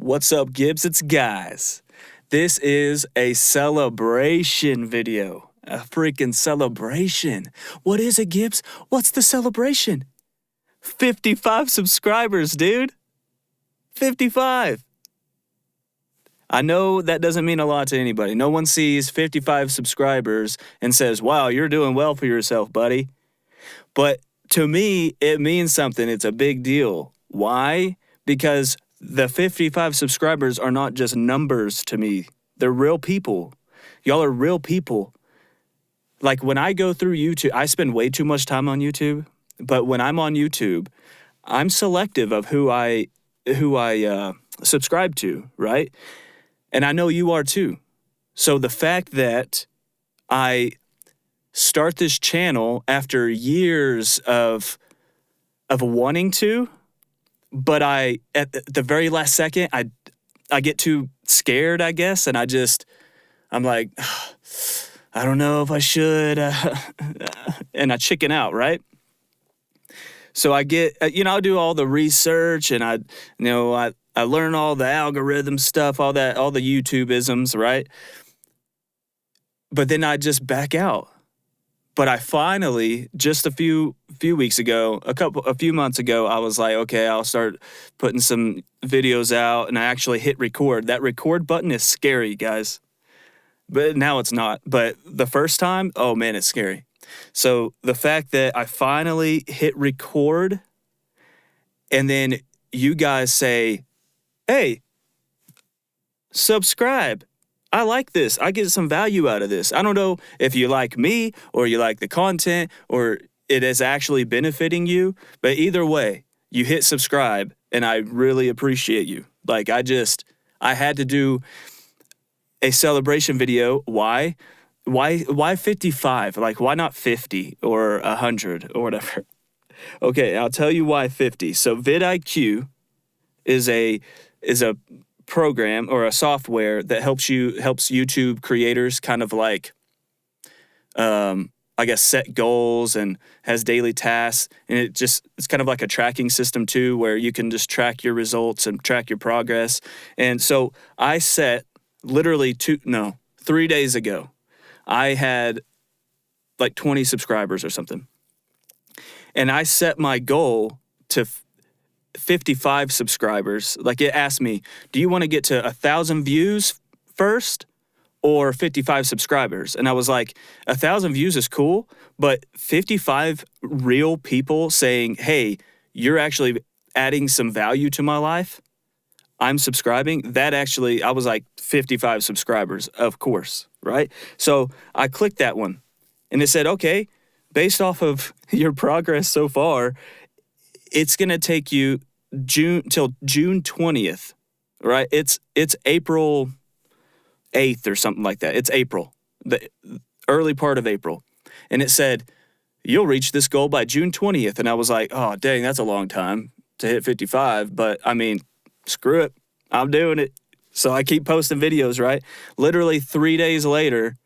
What's up, Gibbs? It's Guys. This is a celebration video. A freaking celebration. What is it, Gibbs? What's the celebration? 55 subscribers, dude. 55. I know that doesn't mean a lot to anybody. No one sees 55 subscribers and says, wow, you're doing well for yourself, buddy. But to me, it means something. It's a big deal. Why? Because the 55 subscribers are not just numbers to me. They're real people. Y'all are real people. Like when I go through YouTube, I spend way too much time on YouTube. But when I'm on YouTube, I'm selective of who I subscribe to, right? And I know you are too. So the fact that I start this channel after years of wanting to, but at the very last second, I get too scared, I guess, and I'm like, I don't know if I should, and I chicken out, right? So I get, I do all the research, and I learn all the algorithm stuff, all the YouTube-isms, right? But then I just back out. But I finally, just a few weeks ago, a few months ago, I was like, okay, I'll start putting some videos out, and I actually hit record. That record button is scary, guys. But now it's not. But the first time, oh man, it's scary. So the fact that I finally hit record, and then you guys say, hey, subscribe. I like this. I get some value out of this. I don't know if you like me or you like the content or it is actually benefiting you, but either way, you hit subscribe and I really appreciate you. Like I had to do a celebration video. Why 55? Like why not 50 or 100 or whatever? Okay, I'll tell you why 50. So vidIQ is a program or a software that helps YouTube creators kind of like, I guess, set goals and has daily tasks. And it's kind of like a tracking system too, where you can just track your results and track your progress. And so I set literally 3 days ago, I had like 20 subscribers or something. And I set my goal to 55 subscribers. Like it asked me, do you want to get to 1,000 views first or 55 subscribers? And I was like, 1,000 views is cool, but 55 real people saying, hey, you're actually adding some value to my life, I'm subscribing. I was like 55 subscribers, of course, right? So I clicked that one and it said, okay, based off of your progress so far, it's going to take you till June 20th, right? It's April 8th or something like that. It's April, the early part of April. And it said, you'll reach this goal by June 20th. And I was like, oh, dang, that's a long time to hit 55. But I mean, screw it. I'm doing it. So I keep posting videos, right? Literally 3 days later,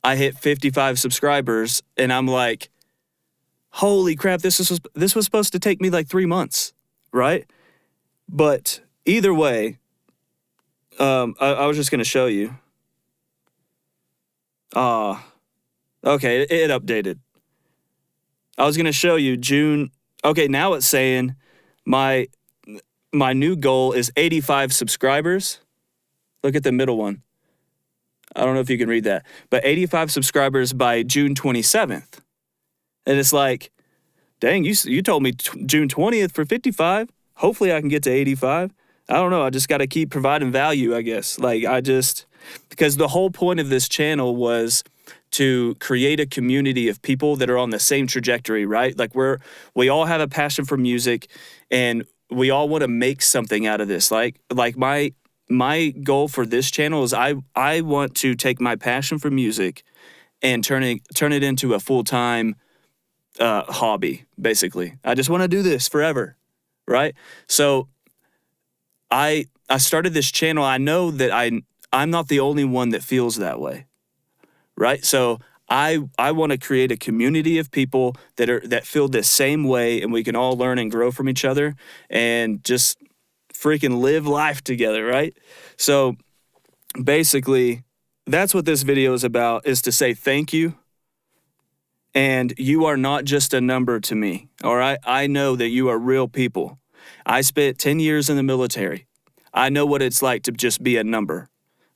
I hit 55 subscribers and I'm like, holy crap, this was supposed to take me like 3 months, right? But either way, I was just going to show you. Okay, it updated. I was going to show you June. Okay, now it's saying my new goal is 85 subscribers. Look at the middle one. I don't know if you can read that, but 85 subscribers by June 27th. And it's like, dang, you told me June 20th for 55. Hopefully I can get to 85. I don't know. I just got to keep providing value, I guess. Because the whole point of this channel was to create a community of people that are on the same trajectory, right? Like we all have a passion for music and we all want to make something out of this. Like my goal for this channel is I want to take my passion for music and turn it into a full-time hobby, basically. I just want to do this forever, right? So I started this channel. I know that I'm not the only one that feels that way, right? So I want to create a community of people that feel the same way, and we can all learn and grow from each other and just freaking live life together, right? So basically, that's what this video is about, is to say thank you. And you are not just a number to me, all right? I know that you are real people. I spent 10 years in the military. I know what it's like to just be a number.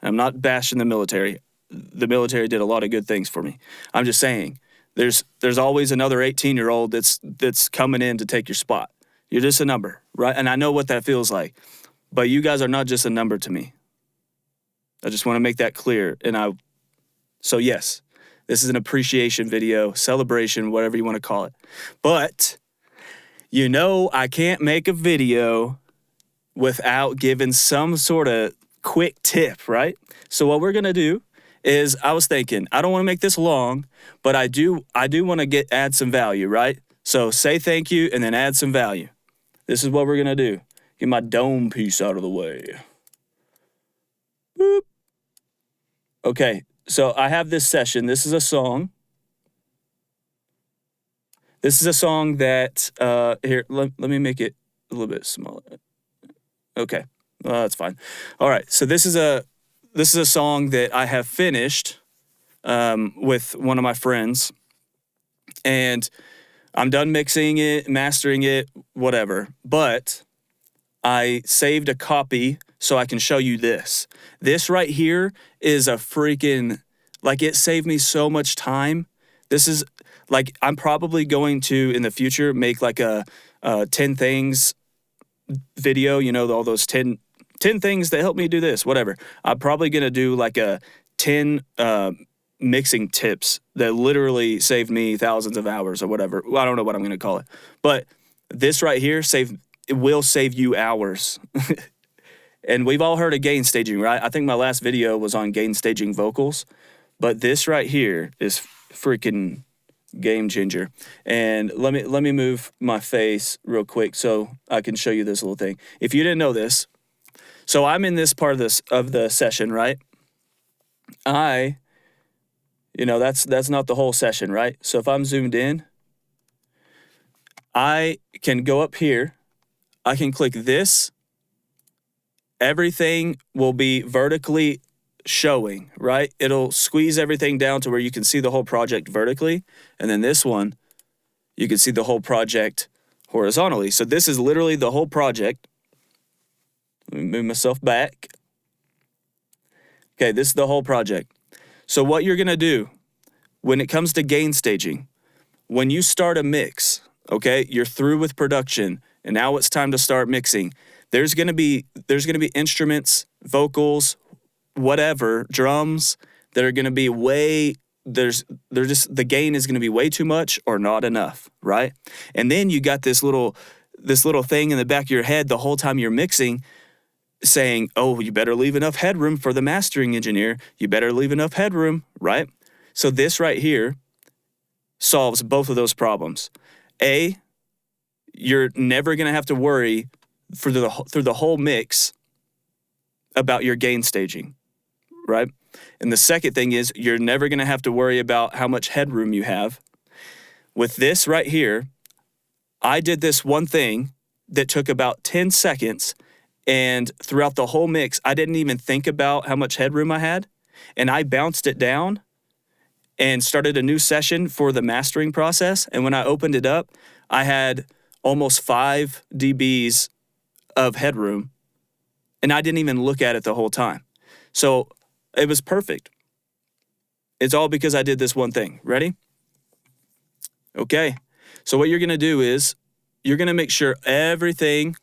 I'm not bashing the military. The military did a lot of good things for me. I'm just saying, there's always another 18-year-old that's coming in to take your spot. You're just a number, right? And I know what that feels like. But you guys are not just a number to me. I just want to make that clear. So yes, this is an appreciation video, celebration, whatever you want to call it. But I can't make a video without giving some sort of quick tip, right? So what we're going to do is, I was thinking, I don't want to make this long, but I do want to add some value, right? So say thank you and then add some value. This is what we're going to do. Get my dome piece out of the way. Boop. Okay, so I have this session. This is a song. This is a song that, here, let me make it a little bit smaller. Okay, that's fine. All right, so this is a song that I have finished with one of my friends. And I'm done mixing it, mastering it, whatever. But I saved a copy so I can show you this. This right here is a freaking, it saved me so much time. This is, I'm probably going to, in the future, make a 10 things video, all those 10 things that help me do this, whatever. I'm probably going to do a 10 mixing tips that literally saved me thousands of hours or whatever. Well, I don't know what I'm going to call it. But this right here it will save you hours. And we've all heard of gain staging, right? I think my last video was on gain staging vocals. But this right here is freaking game changer. And let me move my face real quick so I can show you this little thing. If you didn't know this, so I'm in this part of the session, right? That's not the whole session, right? So if I'm zoomed in, I can go up here. I can click this. Everything will be vertically showing, right? It'll squeeze everything down to where you can see the whole project vertically. And then this one, you can see the whole project horizontally. So this is literally the whole project. Let me move myself back. Okay, this is the whole project. So what you're going to do when it comes to gain staging, when you start a mix, okay, you're through with production, and now it's time to start mixing. There's going to be instruments, vocals, whatever, drums that are going to be the gain is going to be way too much or not enough, right? And then you got this little thing in the back of your head the whole time you're mixing saying, oh, you better leave enough headroom for the mastering engineer. You better leave enough headroom, right? So this right here solves both of those problems. A, you're never going to have to worry through the whole mix about your gain staging, right? And the second thing is you're never going to have to worry about how much headroom you have. With this right here, I did this one thing that took about 10 seconds, and throughout the whole mix, I didn't even think about how much headroom I had, and I bounced it down and started a new session for the mastering process. And when I opened it up, I had almost 5 dBs of headroom, and I didn't even look at it the whole time. So it was perfect. It's all because I did this one thing. Ready? Okay. So what you're going to do is you're going to make sure everything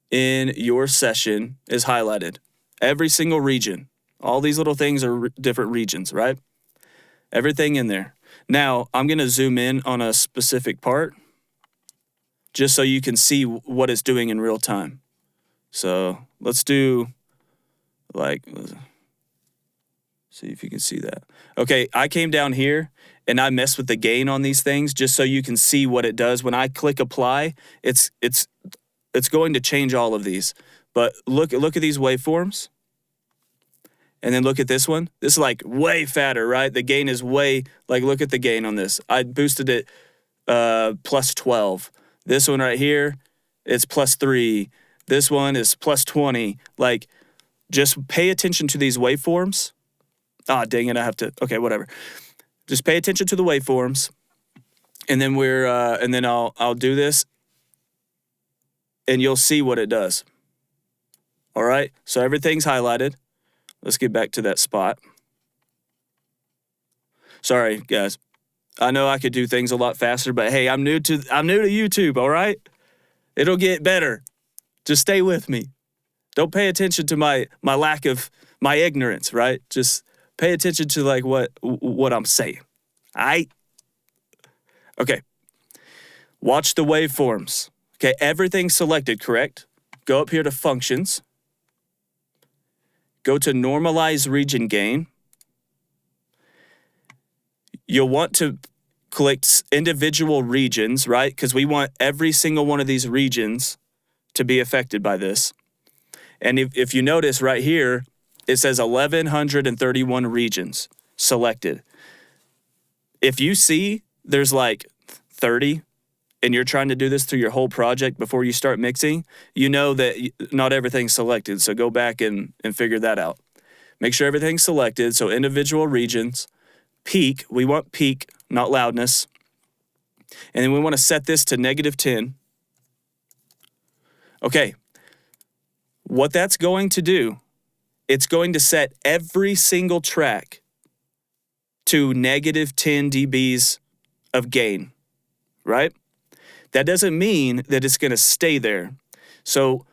in your session is highlighted. Every single region. All these little things are different regions, right? Everything in there. Now, I'm going to zoom in on a specific part just so you can see what it's doing in real time. So let's do see if you can see that. Okay, I came down here and I messed with the gain on these things just so you can see what it does. When I click apply, it's going to change all of these. But look at these waveforms. And then look at this one. This is way fatter, right? The gain is way, look at the gain on this. I boosted it plus 12. This one right here, it's plus 3. This one is plus 20. Like, just pay attention to these waveforms. Ah, dang it, I have to, okay, whatever. Just pay attention to the waveforms. And then I'll do this and you'll see what it does. All right, so everything's highlighted. Let's get back to that spot. Sorry, guys. I know I could do things a lot faster, but hey, I'm new to YouTube, all right? It'll get better. Just stay with me. Don't pay attention to my lack of my ignorance, right? Just pay attention to like what I'm saying. All right? Okay. Watch the waveforms. Okay, everything's selected, correct? Go up here to functions. Go to normalize region gain. You'll want to click individual regions, right? Because we want every single one of these regions to be affected by this. And if you notice right here, it says 1,131 regions selected. If you see there's like 30 and you're trying to do this through your whole project before you start mixing, you know that not everything's selected. So go back and figure that out. Make sure everything's selected. So individual regions, peak, we want peak, not loudness. And then we want to set this to -10. Okay, what that's going to do, it's going to set every single track to -10 dBs of gain, right? That doesn't mean that it's going to stay there. So,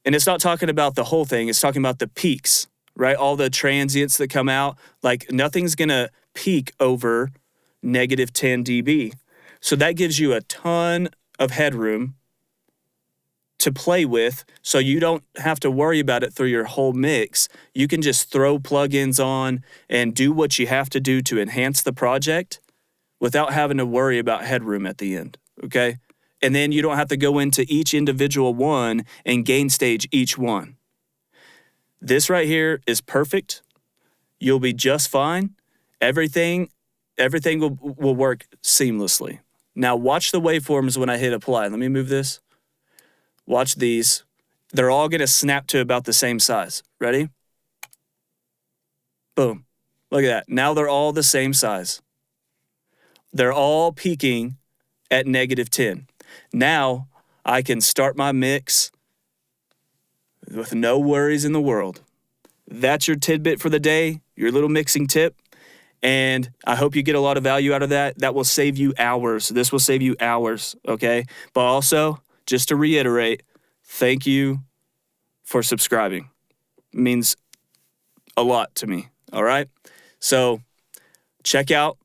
and it's not talking about the whole thing, it's talking about the peaks, right? All the transients that come out, like nothing's going to peak over -10 dB. So that gives you a ton of headroom to play with, so you don't have to worry about it through your whole mix. You can just throw plugins on and do what you have to do to enhance the project without having to worry about headroom at the end, okay? And then you don't have to go into each individual one and gain stage each one. This right here is perfect. You'll be just fine. Everything will work seamlessly. Now watch the waveforms when I hit apply. Let me move this. Watch these. They're all going to snap to about the same size. Ready? Boom. Look at that. Now they're all the same size. They're all peaking at -10. Now I can start my mix with no worries in the world. That's your tidbit for the day, your little mixing tip. And I hope you get a lot of value out of that. That will save you hours. This will save you hours, okay? But also, just to reiterate, thank you for subscribing. It means a lot to me, all right? So check out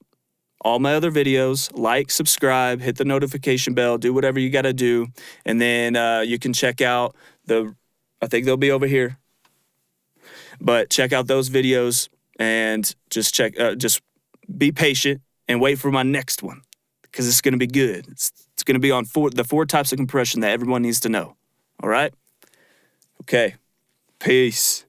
all my other videos, like, subscribe, hit the notification bell, do whatever you got to do. And then you can check out I think they'll be over here. But check out those videos and just be patient and wait for my next one, because it's going to be good. It's going to be on the 4 types of compression that everyone needs to know. All right? Okay. Peace.